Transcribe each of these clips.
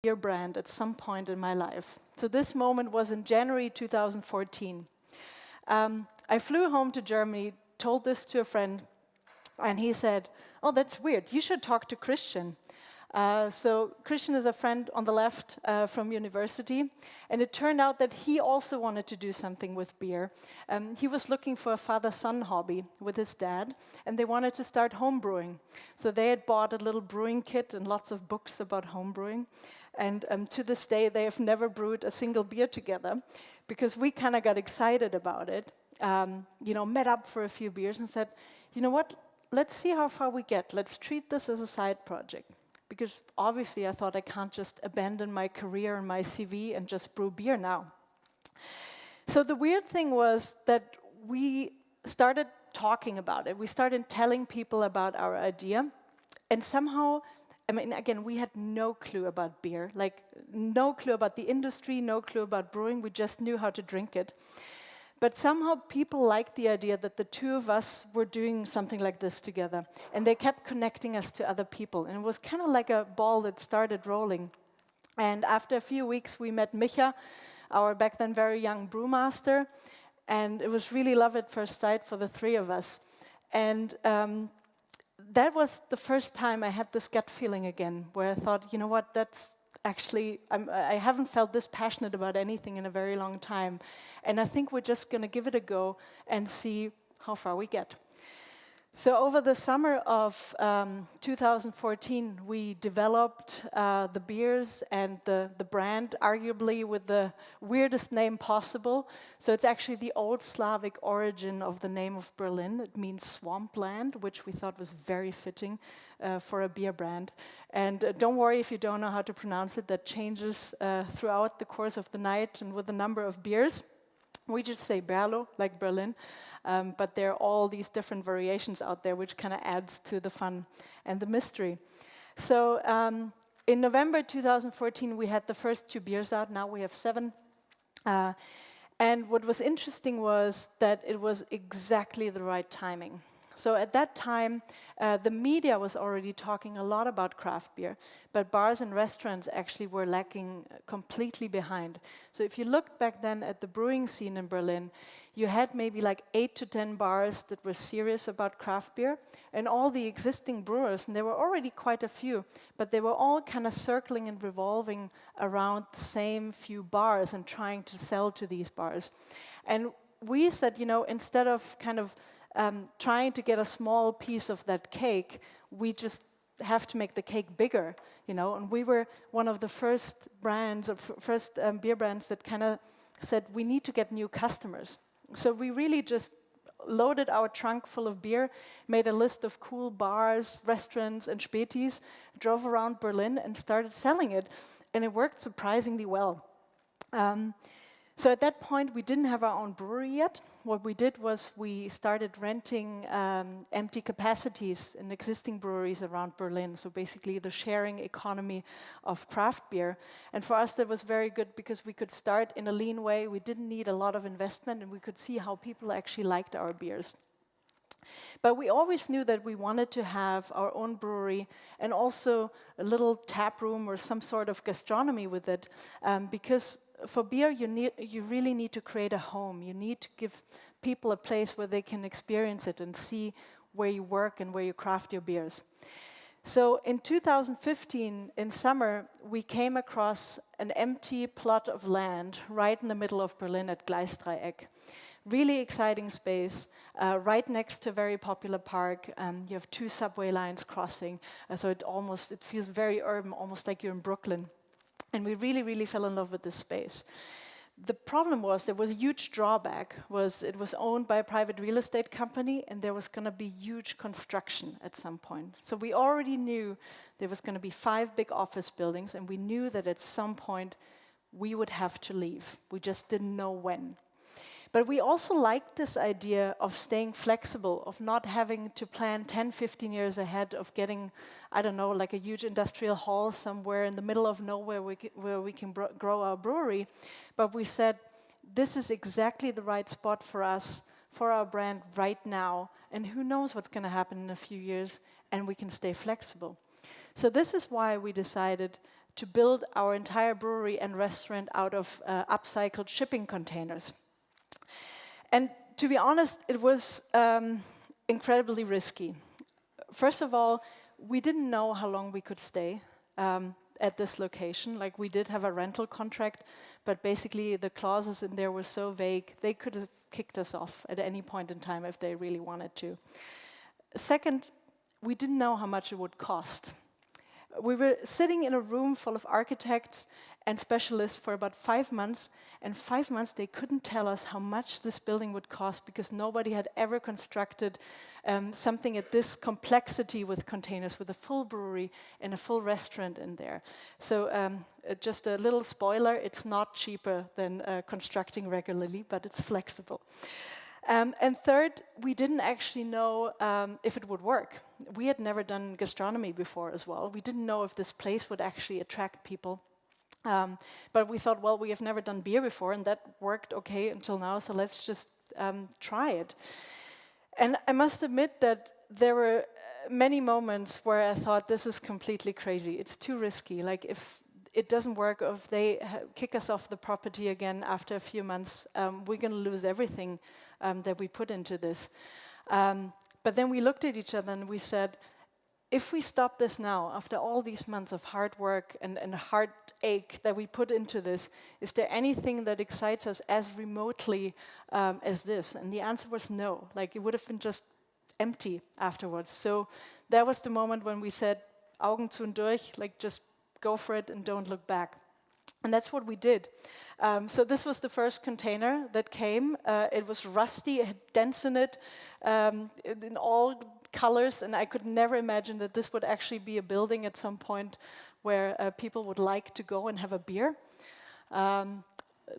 beer brand at some point in my life. So this moment was in January 2014. I flew home to Germany, told this to a friend, and he said, "Oh, that's weird. You should talk to Christian." So Christian is a friend on the left from university, and it turned out that he also wanted to do something with beer. He was looking for a father-son hobby with his dad, and they wanted to start home brewing. So they had bought a little brewing kit and lots of books about home brewing, and to this day they have never brewed a single beer together, because we kind of got excited about it, met up for a few beers and said, you know what, let's see how far we get. Let's treat this as a side project. Because obviously I thought I can't just abandon my career and my CV and just brew beer now. So the weird thing was that we started talking about it. We started telling people about our idea. And somehow, I mean, again, we had no clue about beer. Like, no clue about the industry, no clue about brewing. We just knew how to drink it. But somehow people liked the idea that the two of us were doing something like this together. And they kept connecting us to other people. And it was kind of like a ball that started rolling. And after a few weeks, we met Micha, our back then very young brewmaster. And it was really love at first sight for the three of us. And that was the first time I had this gut feeling again, where I thought, you know what, that's actually, I haven't felt this passionate about anything in a very long time. And I think we're just going to give it a go and see how far we get. So over the summer of 2014, we developed the beers and the brand, arguably with the weirdest name possible. So it's actually the old Slavic origin of the name of Berlin. It means swampland, which we thought was very fitting for a beer brand. And don't worry if you don't know how to pronounce it. That changes throughout the course of the night and with the number of beers. We just say BRLO, like Berlin. But there are all these different variations out there, which kind of adds to the fun and the mystery. So in November 2014, we had the first 2 beers out. Now we have 7. And what was interesting was that it was exactly the right timing. So at that time, the media was already talking a lot about craft beer, but bars and restaurants actually were lacking completely behind. So if you looked back then at the brewing scene in Berlin, you had maybe like 8 to 10 bars that were serious about craft beer, and all the existing brewers, and there were already quite a few, but they were all kind of circling and revolving around the same few bars and trying to sell to these bars. And we said, you know, instead of kind of trying to get a small piece of that cake, we just have to make the cake bigger, you know. And we were one of the first brands, or first beer brands that kind of said we need to get new customers. So we really just loaded our trunk full of beer, made a list of cool bars, restaurants, and Spätis, drove around Berlin and started selling it, and it worked surprisingly well. So at that point, we didn't have our own brewery yet. What we did was we started renting empty capacities in existing breweries around Berlin, so basically the sharing economy of craft beer. And for us, that was very good because we could start in a lean way. We didn't need a lot of investment, and we could see how people actually liked our beers. But we always knew that we wanted to have our own brewery and also a little tap room or some sort of gastronomy with it, because for beer, you really need to create a home. You need to give people a place where they can experience it and see where you work and where you craft your beers. So in 2015, in summer, we came across an empty plot of land right in the middle of Berlin at Gleisdreieck. Really exciting space, right next to a very popular park. You have 2 subway lines crossing, so it feels very urban, almost like you're in Brooklyn. And we really, really fell in love with this space. The problem was there was a huge drawback. It was owned by a private real estate company, and there was going to be huge construction at some point. So we already knew there was going to be 5 big office buildings, and we knew that at some point we would have to leave. We just didn't know when. But we also liked this idea of staying flexible, of not having to plan 10, 15 years ahead, of getting, I don't know, like a huge industrial hall somewhere in the middle of nowhere where we can grow our brewery. But we said, this is exactly the right spot for us, for our brand right now, and who knows what's going to happen in a few years, and we can stay flexible. So this is why we decided to build our entire brewery and restaurant out of upcycled shipping containers. And to be honest, it was incredibly risky. First of all, we didn't know how long we could stay at this location. Like, we did have a rental contract, but basically the clauses in there were so vague, they could have kicked us off at any point in time if they really wanted to. Second, we didn't know how much it would cost. We were sitting in a room full of architects and specialists for about 5 months, and 5 months they couldn't tell us how much this building would cost, because nobody had ever constructed something at this complexity with containers, with a full brewery and a full restaurant in there. So just a little spoiler, it's not cheaper than constructing regularly, but it's flexible. And third, we didn't actually know if it would work. We had never done gastronomy before as well. We didn't know if this place would actually attract people. But we thought, well, we have never done beer before, and that worked okay until now, so let's just try it. And I must admit that there were many moments where I thought, this is completely crazy. It's too risky. Like, if it doesn't work, or if they kick us off the property again after a few months, we're going to lose everything that we put into this. But then we looked at each other and we said, if we stop this now, after all these months of hard work and heartache that we put into this, is there anything that excites us as remotely as this? And the answer was no. Like, it would have been just empty afterwards. So that was the moment when we said, Augen zu und durch, like, just go for it and don't look back. And that's what we did. So this was the first container that came. It was rusty, it had dents in it, in all colors, and I could never imagine that this would actually be a building at some point where people would like to go and have a beer.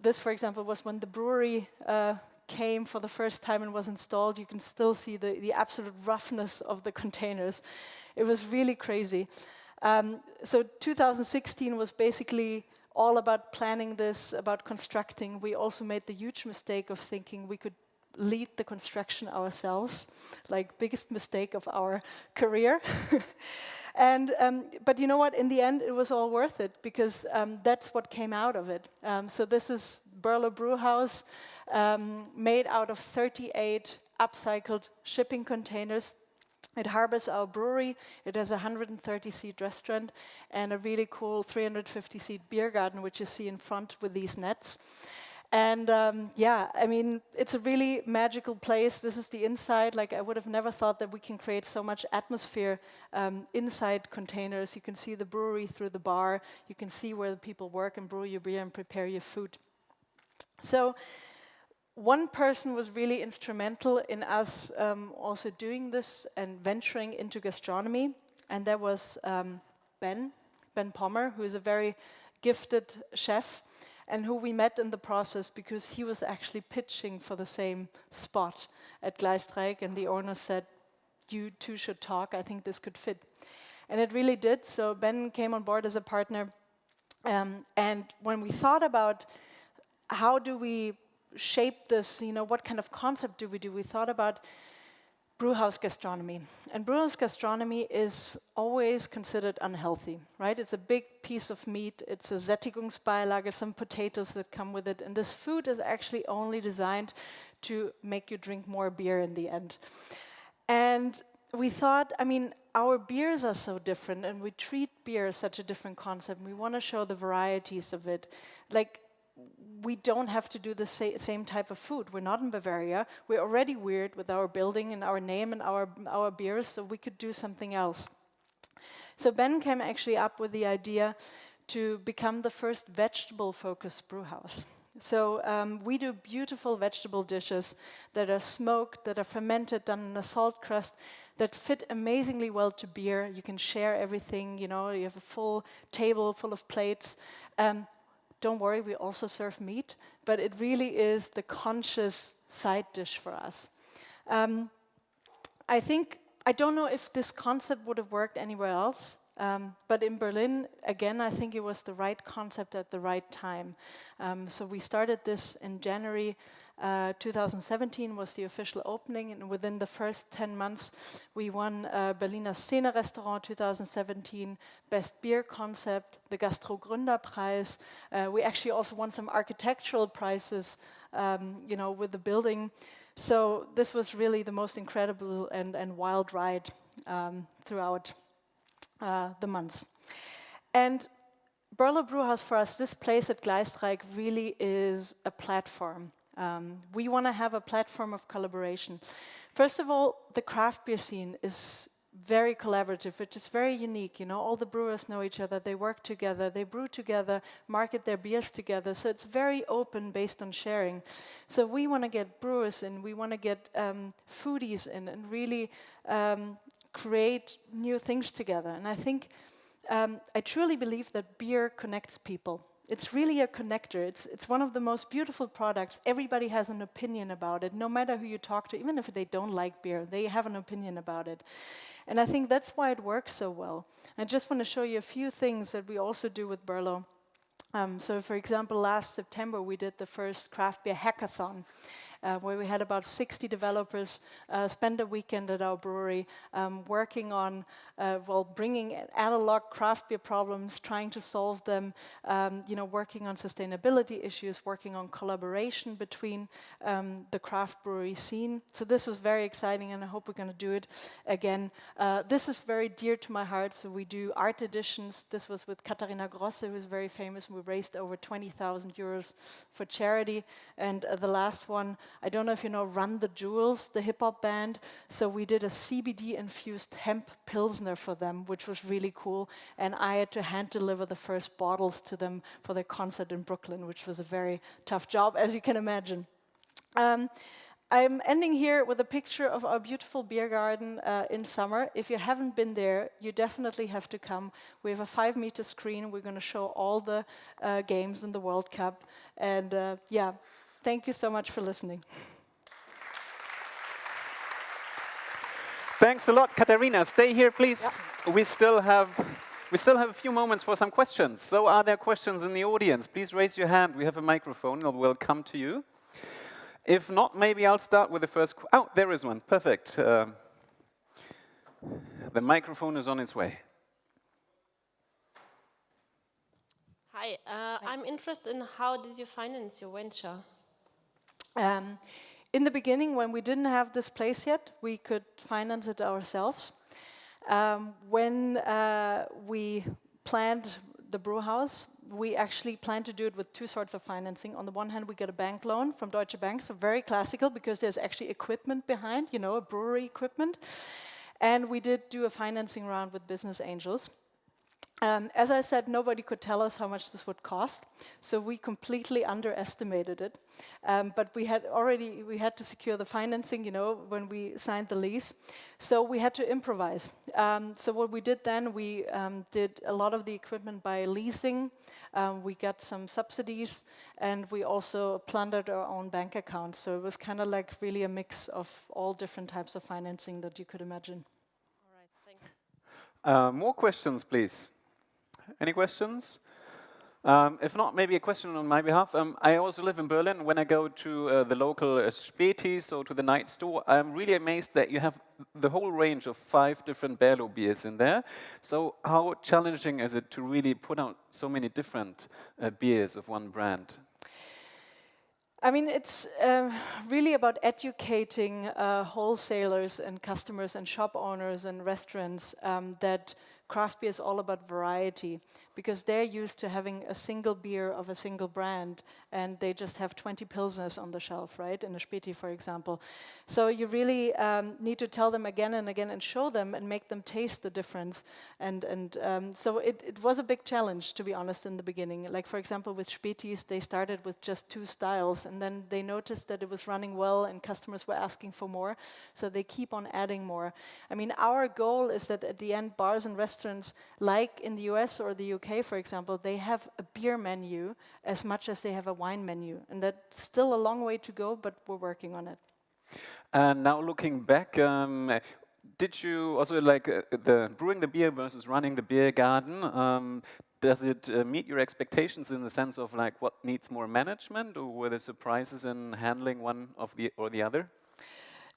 This, for example, was when the brewery came for the first time and was installed. You can still see the absolute roughness of the containers. It was really crazy. So 2016 was basically all about planning this, about constructing. We also made the huge mistake of thinking we could lead the construction ourselves, like, biggest mistake of our career. And but you know what? In the end, it was all worth it, because that's what came out of it. So this is BRLO Brewhouse, made out of 38 upcycled shipping containers. It harbors our brewery. It has a 130-seat restaurant and a really cool 350-seat beer garden, which you see in front with these nets. And yeah, I mean, it's a really magical place. This is the inside. Like, I would have never thought that we can create so much atmosphere inside containers. You can see the brewery through the bar. You can see where the people work and brew your beer and prepare your food. So one person was really instrumental in us also doing this and venturing into gastronomy, and that was Ben Pommer, who is a very gifted chef, and who we met in the process because he was actually pitching for the same spot at Gleisdreieck, and the owner said, you two should talk, I think this could fit. And it really did, so Ben came on board as a partner, and when we thought about how do we shape this, you know, what kind of concept do, we thought about brewhouse gastronomy. And brewhouse gastronomy is always considered unhealthy, right? It's a big piece of meat, it's a Sättigungsbeilage, some potatoes that come with it, and this food is actually only designed to make you drink more beer in the end. And we thought, I mean, our beers are so different, and we treat beer as such a different concept. We want to show the varieties of it. Like, we don't have to do the same type of food. We're not in Bavaria. We're already weird with our building and our name and our beers, so we could do something else. So Ben came actually up with the idea to become the first vegetable-focused brewhouse. So we do beautiful vegetable dishes that are smoked, that are fermented, done in a salt crust, that fit amazingly well to beer. You can share everything, you know, you have a full table full of plates. Don't worry, we also serve meat, but it really is the conscious side dish for us. I don't know if this concept would have worked anywhere else, but in Berlin, again, I think it was the right concept at the right time. So we started this in January 2017 was the official opening, and within the first 10 months, we won Berliner Szene Restaurant 2017, Best Beer Concept, the Gastro Gründerpreis. We actually also won some architectural prizes, with the building. So this was really the most incredible and wild ride throughout the months. And BRLO Brewhouse for us, this place at Gleisdreieck really is a platform. We want to have a platform of collaboration. First of all, the craft beer scene is very collaborative, which is very unique. All the brewers know each other, they work together, they brew together, market their beers together. So it's very open, based on sharing. So we want to get brewers in, we want to get foodies in, and really create new things together. And I think, I truly believe that beer connects people. It's really a connector. It's one of the most beautiful products. Everybody has an opinion about it, no matter who you talk to. Even if they don't like beer, they have an opinion about it. And I think that's why it works so well. I just want to show you a few things that we also do with BRLO. So for example, last September we did the first craft beer hackathon, where we had about 60 developers spend a weekend at our brewery working on, bringing analog craft beer problems, trying to solve them, working on sustainability issues, working on collaboration between the craft brewery scene. So this was very exciting, and I hope we're going to do it again. This is very dear to my heart, so we do art editions. This was with Katharina, who's very famous. We raised over 20,000 euros for charity. And the last one, I don't know if you know Run the Jewels, the hip-hop band. So we did a CBD-infused hemp pilsner for them, which was really cool. And I had to hand-deliver the first bottles to them for their concert in Brooklyn, which was a very tough job, as you can imagine. I'm ending here with a picture of our beautiful beer garden in summer. If you haven't been there, you definitely have to come. We have a 5-meter screen. We're going to show all the games in the World Cup. And thank you so much for listening. Thanks a lot, Katharina. Stay here, please. Yeah. We still have a few moments for some questions. So are there questions in the audience? Please raise your hand. We have a microphone. We'll come to you. If not, maybe I'll start with the first. Oh, there is one. Perfect. The microphone is on its way. Hi. I'm interested in how did you finance your venture? In the beginning, when we didn't have this place yet, we could finance it ourselves. When we planned the brew house, we actually planned to do it with 2 sorts of financing. On the one hand, we get a bank loan from Deutsche Bank, so very classical, because there's actually equipment behind, a brewery equipment. And we did do a financing round with business angels. As I said, nobody could tell us how much this would cost, so we completely underestimated it. But we had to secure the financing, when we signed the lease. So we had to improvise. So what we did then, we did a lot of the equipment by leasing. We got some subsidies, and we also plundered our own bank accounts. So it was kind of like really a mix of all different types of financing that you could imagine. All right, thanks. More questions, please. Any questions? If not, maybe a question on my behalf. I also live in Berlin. When I go to the local Späti, so to the night store, I'm really amazed that you have the whole range of 5 different BRLO beers in there. So how challenging is it to really put out so many different beers of one brand? I mean, it's really about educating wholesalers and customers and shop owners and restaurants that craft beer is all about variety, because they're used to having a single beer of a single brand, and they just have 20 pilsners on the shelf, right, in a Späti, for example. So you really need to tell them again and again and show them and make them taste the difference. And so it was a big challenge, to be honest, in the beginning. Like, for example, with Spätis, they started with just 2 styles, and then they noticed that it was running well and customers were asking for more, so they keep on adding more. I mean, our goal is that at the end, bars and restaurants, like in the US or the UK, for example, they have a beer menu as much as they have a wine menu. And that's still a long way to go, but we're working on it. And now looking back, did you also like the brewing the beer versus running the beer garden? Does it meet your expectations in the sense of like what needs more management, or were there surprises in handling one of the or the other?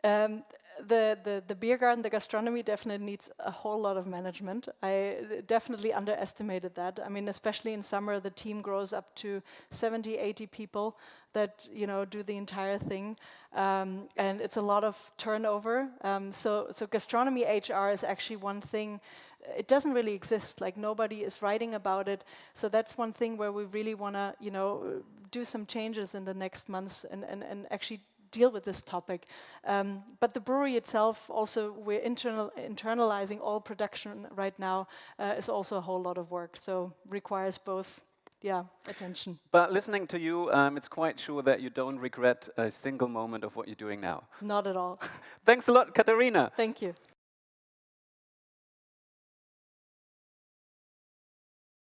The beer garden, the gastronomy definitely needs a whole lot of management. I definitely underestimated that. I mean, especially in summer, the team grows up to 70, 80 people that, you know, do the entire thing. And it's a lot of turnover. So gastronomy HR is actually one thing. It doesn't really exist, like nobody is writing about it. So that's one thing where we really want to, you know, do some changes in the next months and actually deal with this topic. But the brewery itself, also we're internalizing all production right now, is also a whole lot of work. So requires both, attention. But listening to you, it's quite sure that you don't regret a single moment of what you're doing now. Not at all. Thanks a lot, Katharina. Thank you.